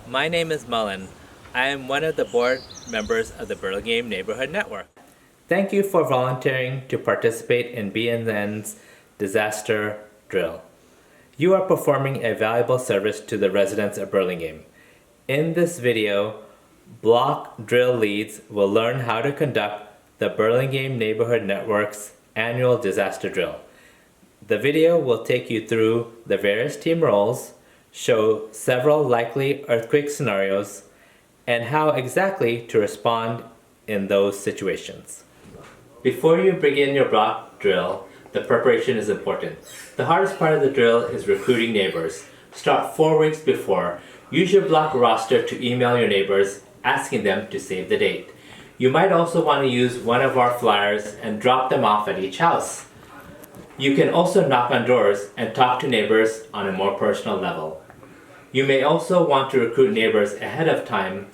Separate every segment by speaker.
Speaker 1: My name is Mullen. I am one of the board members of the Burlingame Neighborhood Network. Thank you for volunteering to participate in BNN's disaster drill. You are performing a valuable service to the residents of Burlingame. In this video, block drill leads will learn how to conduct the Burlingame Neighborhood Network's annual disaster drill. The video will take you through the various team roles, show several likely earthquake scenarios, and how exactly to respond in those situations. Before you begin your block drill, the preparation is important. The hardest part of the drill is recruiting neighbors. Start 4 weeks before. Use your block roster to email your neighbors, asking them to save the date. You might also want to use one of our flyers and drop them off at each house. You can also knock on doors and talk to neighbors on a more personal level. You may also want to recruit neighbors ahead of time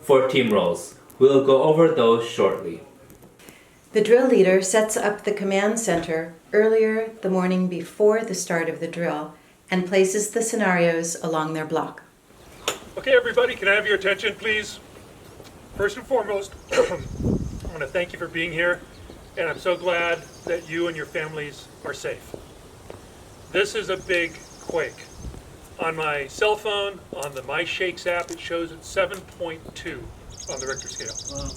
Speaker 1: for team roles. We'll go over those shortly.
Speaker 2: The drill leader sets up the command center earlier the morning before the start of the drill and places the scenarios along their block.
Speaker 3: Okay, everybody, can I have your attention, please? First and foremost, I want to thank you for being here, and I'm so glad that you and your families are safe. This is a big quake. On my cell phone, on the My Shakes app, it shows it's 7.2 on the Richter scale. Wow.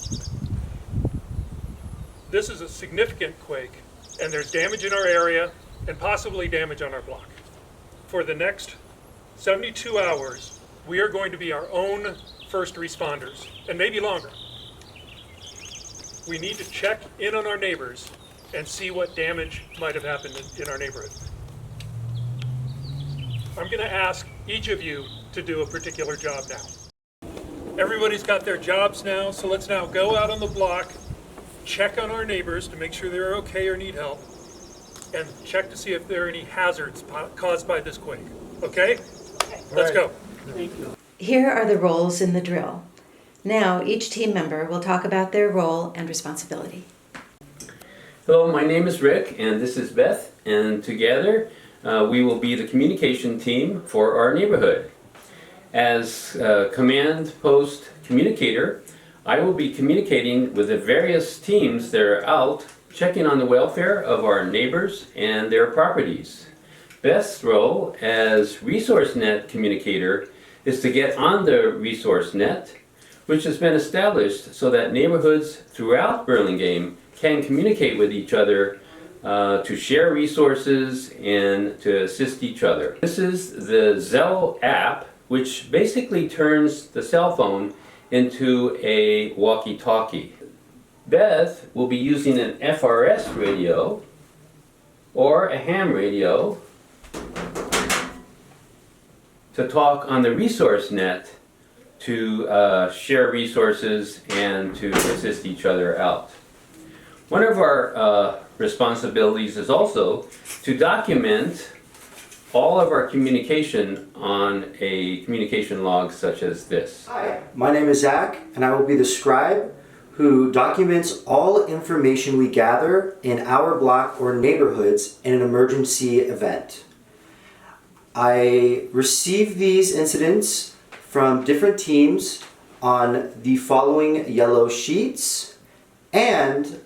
Speaker 3: This is a significant quake, and there's damage in our area and possibly damage on our block. For the next 72 hours, we are going to be our own first responders, and maybe longer. We need to check in on our neighbors and see what damage might have happened in our neighborhood. I'm going to ask each of you to do a particular job now. Everybody's got their jobs now, so let's now go out on the block, check on our neighbors to make sure they're okay or need help, and check to see if there are any hazards caused by this quake. Okay? Let's go. Thank you.
Speaker 2: Here are the roles in the drill. Now each team member will talk about their role and responsibility.
Speaker 4: Hello, my name is Rick and this is Beth, and together we will be the communication team for our neighborhood. As command post communicator, I will be communicating with the various teams that are out checking on the welfare of our neighbors and their properties. Beth's role as resource net communicator is to get on the resource net, which has been established so that neighborhoods throughout Burlingame can communicate with each other to share resources and to assist each other. This is the Zello app, which basically turns the cell phone into a walkie-talkie. Beth will be using an FRS radio or a ham radio to talk on the resource net to share resources and to assist each other out. One of our responsibilities is also to document all of our communication on a communication log such as this.
Speaker 5: Hi, my name is Zach, and I will be the scribe who documents all information we gather in our block or neighborhoods in an emergency event. I receive these incidents from different teams on the following yellow sheets, and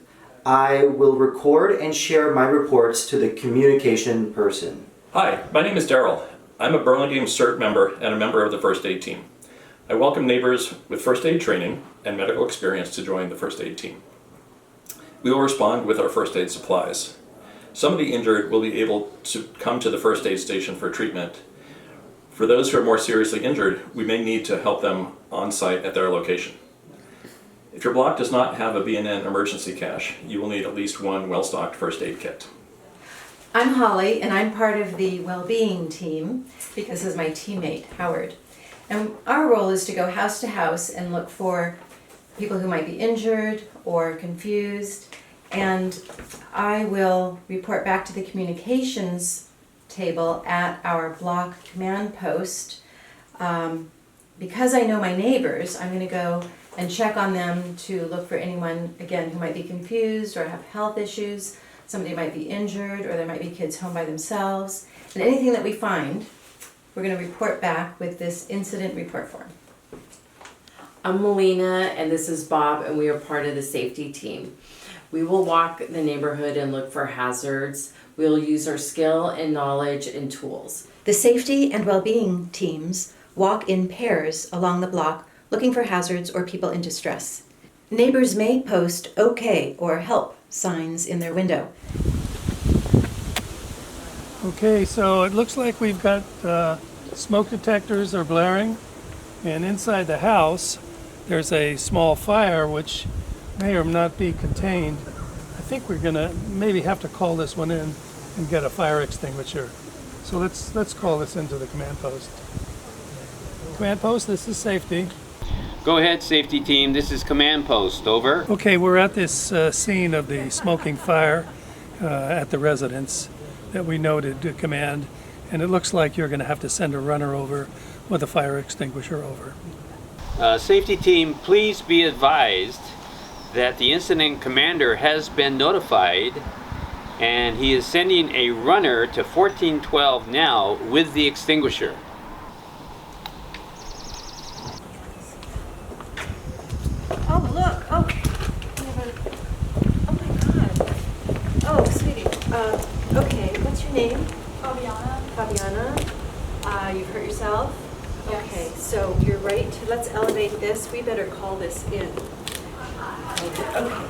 Speaker 5: I will record and share my reports to the communication person.
Speaker 6: Hi, my name is Daryl. I'm a Burlingame CERT member and a member of the First Aid Team. I welcome neighbors with first aid training and medical experience to join the First Aid Team. We will respond with our first aid supplies. Some of the injured will be able to come to the first aid station for treatment. For those who are more seriously injured, we may need to help them on site at their location. If your block does not have a BNN emergency cache, you will need at least one well-stocked first aid kit.
Speaker 2: I'm Holly, and I'm part of the well-being team because this is my teammate, Howard. And our role is to go house to house and look for people who might be injured or confused, and I will report back to the communications table at our block command post. Because I know my neighbors, I'm going to go and check on them to look for anyone, again, who might be confused or have health issues. Somebody might be injured, or there might be kids home by themselves. And anything that we find, we're going to report back with this incident report form.
Speaker 7: I'm Melina and this is Bob and we are part of the safety team. We will walk the neighborhood and look for hazards. We'll use our skill and knowledge and tools.
Speaker 2: The safety and well-being teams walk in pairs along the block looking for hazards or people in distress. Neighbors may post "OK" or "Help" signs in their window.
Speaker 3: Okay, so it looks like we've got smoke detectors are blaring, and inside the house there's a small fire which may or not be contained. I think we're gonna maybe have to call this one in and get a fire extinguisher. So let's call this into the command post. Command post, this is safety.
Speaker 4: Go ahead, safety team. This is command post. Over.
Speaker 3: Okay, we're at this scene of the smoking fire at the residence that we noted to command, and it looks like you're going to have to send a runner over with a fire extinguisher over.
Speaker 4: Safety team, please be advised that the incident commander has been notified and he is sending a runner to 1412 now with the extinguisher.
Speaker 2: Oh, look. Oh, oh my God. Oh, sweetie. Okay, what's your name?
Speaker 8: Fabiana.
Speaker 2: Fabiana. You've hurt yourself?
Speaker 8: Yes.
Speaker 2: Okay, so you're right. Let's elevate this. We better call this in. Okay.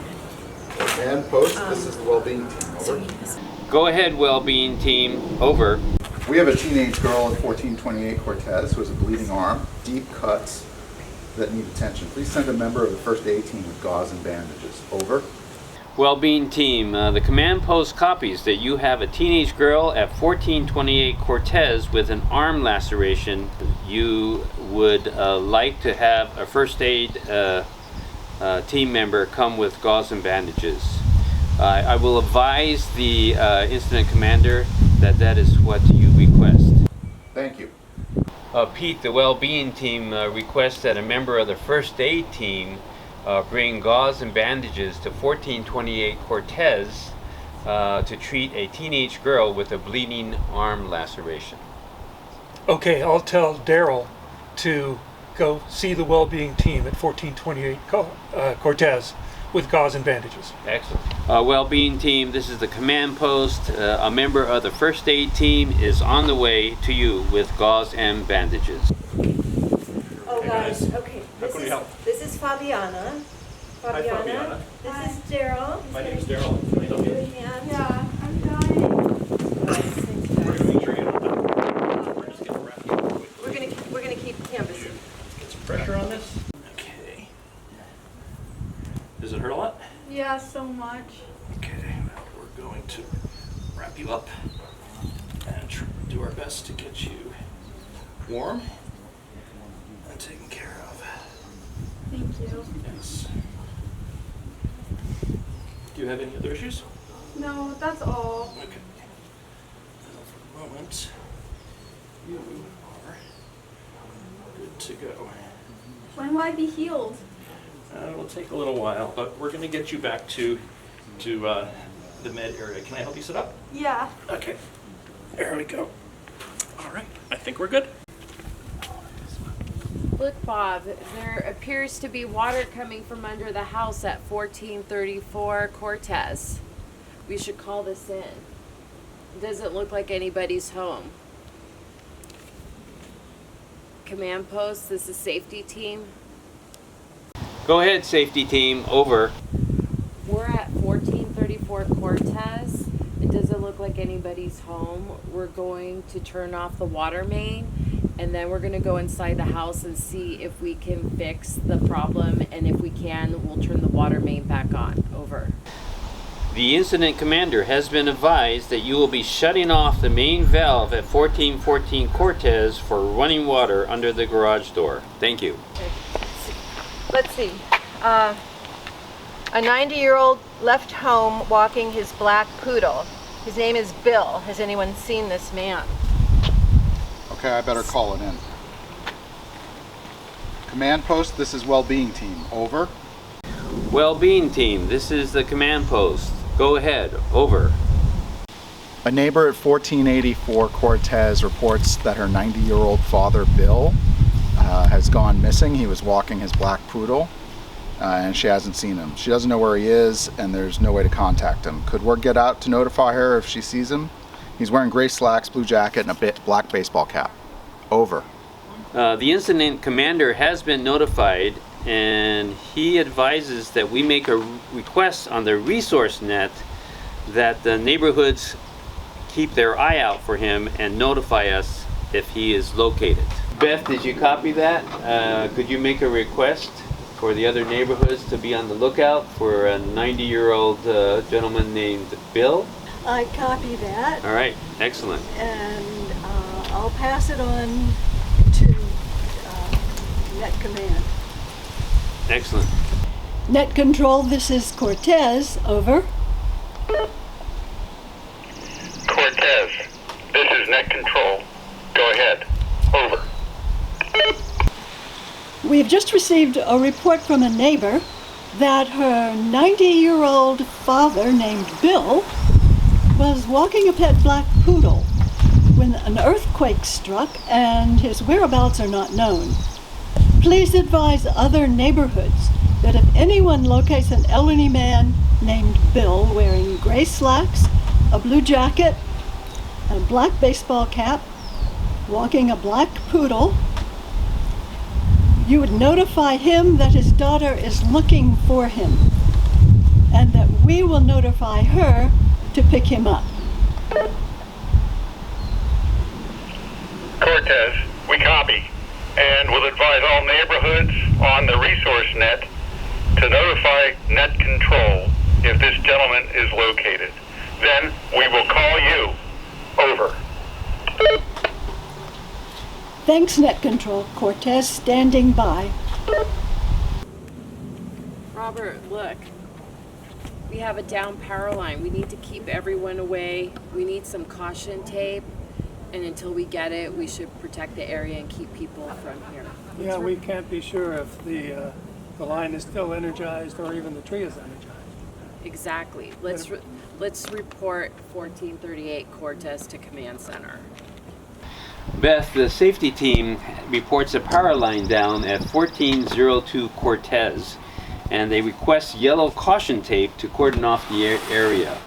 Speaker 9: Command post, this is the well-being team.
Speaker 2: So
Speaker 9: Over.
Speaker 2: yes.
Speaker 4: Go ahead, well-being team. Over.
Speaker 9: We have a teenage girl at 1428 Cortez who has a bleeding arm, deep cuts that need attention. Please send a member of the first aid team with gauze and bandages. Over.
Speaker 4: Well-being team, the command post copies that you have a teenage girl at 1428 Cortez with an arm laceration. You would like to have a first aid team member come with gauze and bandages. I will advise the incident commander that that is what you request.
Speaker 9: Thank you.
Speaker 4: Pete, the well-being team requests that a member of the first aid team bring gauze and bandages to 1428 Cortez to treat a teenage girl with a bleeding arm laceration.
Speaker 3: Okay, I'll tell Daryl to go see the well-being team at 1428 Cortez with gauze and bandages.
Speaker 4: Excellent. Well-being team, this is the command post. A member of the first aid team is on the way to you with gauze and bandages.
Speaker 2: Oh,
Speaker 6: Hey,
Speaker 2: guys.
Speaker 6: guys.
Speaker 2: Okay.
Speaker 6: How can we help?
Speaker 2: This is Fabiana.
Speaker 6: Hi, Fabiana.
Speaker 2: This is Daryl.
Speaker 6: My name's Daryl. Can I help you?
Speaker 8: Yeah, I'm dying.
Speaker 6: We're gonna make sure you don't die. We're just gonna wrap you up quickly.
Speaker 2: We're gonna keep canvassing.
Speaker 6: Get some pressure on this. Okay. Does it hurt a lot?
Speaker 8: Yeah, so much.
Speaker 6: Okay, well, we're going to wrap you up and do our best to get you warm and taken care of.
Speaker 8: Thank you.
Speaker 6: Yes. Do you have any other issues?
Speaker 8: No, that's all.
Speaker 6: Okay. Now for the moment, you are good to go.
Speaker 8: When will I be healed?
Speaker 6: It'll take a little while, but we're going to get you back to the med area. Can I help you sit up?
Speaker 8: Yeah.
Speaker 6: Okay. There we go. All right. I think we're good.
Speaker 7: Look, Bob, there appears to be water coming from under the house at 1434 Cortez. We should call this in. It doesn't look like anybody's home. Command post, this is safety team.
Speaker 4: Go ahead, safety team. Over.
Speaker 7: We're at 1434 Cortez. It doesn't look like anybody's home. We're going to turn off the water main, and then we're going to go inside the house and see if we can fix the problem, and if we can, we'll turn the water main back on. Over.
Speaker 4: The incident commander has been advised that you will be shutting off the main valve at 1414 Cortez for running water under the garage door. Thank you.
Speaker 2: Let's see. A 90-year-old left home walking his black poodle. His name is Bill. Has anyone seen this man?
Speaker 9: Okay, I better call it in. Command post, this is well-being team. Over.
Speaker 4: Well-being team, this is the command post. Go ahead. Over.
Speaker 9: A neighbor at 1484 Cortez reports that her 90-year-old father, Bill, has gone missing. He was walking his black poodle, and she hasn't seen him. She doesn't know where he is, and there's no way to contact him. Could word get out to notify her if she sees him? He's wearing gray slacks, blue jacket, and a black baseball cap. Over.
Speaker 4: The incident commander has been notified, and he advises that we make a request on the resource net that the neighborhoods keep their eye out for him and notify us if he is located. Beth, did you copy that? Could you make a request for the other neighborhoods to be on the lookout for a 90-year-old gentleman named Bill?
Speaker 10: I copy that.
Speaker 4: All right, excellent.
Speaker 10: And I'll pass it on to Net Command.
Speaker 4: Excellent.
Speaker 10: Net Control, this is Cortez. Over.
Speaker 11: Cortez, this is Net Control. Go ahead. Over.
Speaker 10: We've just received a report from a neighbor that her 90-year-old father named Bill was walking a pet black poodle when an earthquake struck and his whereabouts are not known. Please advise other neighborhoods that if anyone locates an elderly man named Bill wearing gray slacks, a blue jacket, a black baseball cap, walking a black poodle, you would notify him that his daughter is looking for him and that we will notify her to pick him up.
Speaker 11: Cortez, we copy, and will advise all neighborhoods on the resource net to notify Net Control if this gentleman is located. Then we will call you. Over.
Speaker 10: Thanks, Net Control. Cortez standing by.
Speaker 7: Robert, look. We have a down power line. We need to keep everyone away. We need some caution tape. And until we get it, we should protect the area and keep people from here.
Speaker 3: Yeah, we can't be sure if the line is still energized or even the tree is energized.
Speaker 7: Exactly. Let's report 1438 Cortez to Command Center.
Speaker 4: Beth, the safety team reports a power line down at 1402 Cortez, and they request yellow caution tape to cordon off the area.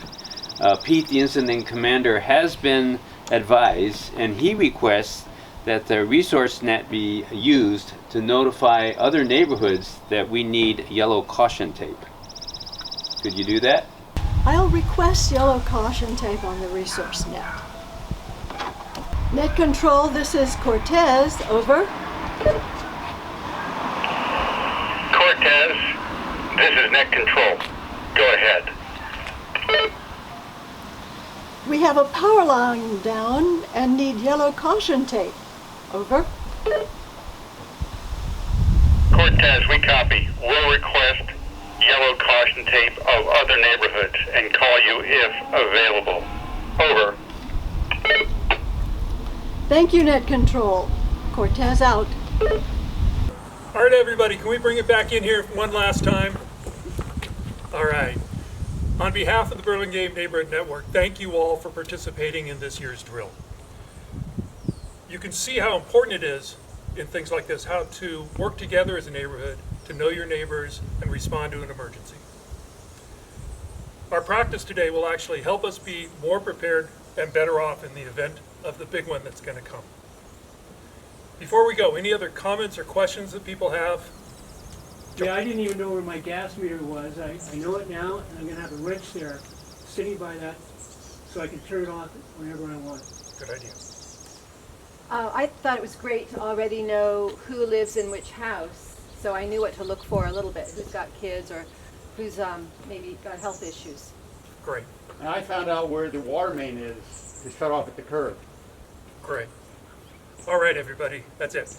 Speaker 4: Pete, the incident commander, has been advised, and he requests that the resource net be used to notify other neighborhoods that we need yellow caution tape. Could you do that?
Speaker 10: I'll request yellow caution tape on the resource net. Net Control, this is Cortez. Over.
Speaker 11: Cortez, this is Net Control. Go ahead.
Speaker 10: We have a power line down and need yellow caution tape. Over.
Speaker 11: Cortez, we copy. We'll request yellow caution tape of other neighborhoods and call you if available. Over.
Speaker 10: Thank you, Net Control. Cortez out.
Speaker 3: All right, everybody, can we bring it back in here one last time? All right. On behalf of the Burlingame Neighborhood Network, thank you all for participating in this year's drill. You can see how important it is in things like this, how to work together as a neighborhood, to know your neighbors, and respond to an emergency. Our practice today will actually help us be more prepared and better off in the event of the big one that's going to come. Before we go, any other comments or questions that people have?
Speaker 12: Yeah, I didn't even know where my gas meter was. I know it now, and I'm going to have a wrench there sitting by that so I can turn it off whenever I want.
Speaker 3: Good idea.
Speaker 2: I thought it was great to already know who lives in which house, so I knew what to look for a little bit, who's got kids or who's maybe got health issues.
Speaker 3: Great.
Speaker 12: And I found out where the water main is to shut off at the curb.
Speaker 3: Great. All right, everybody, that's it.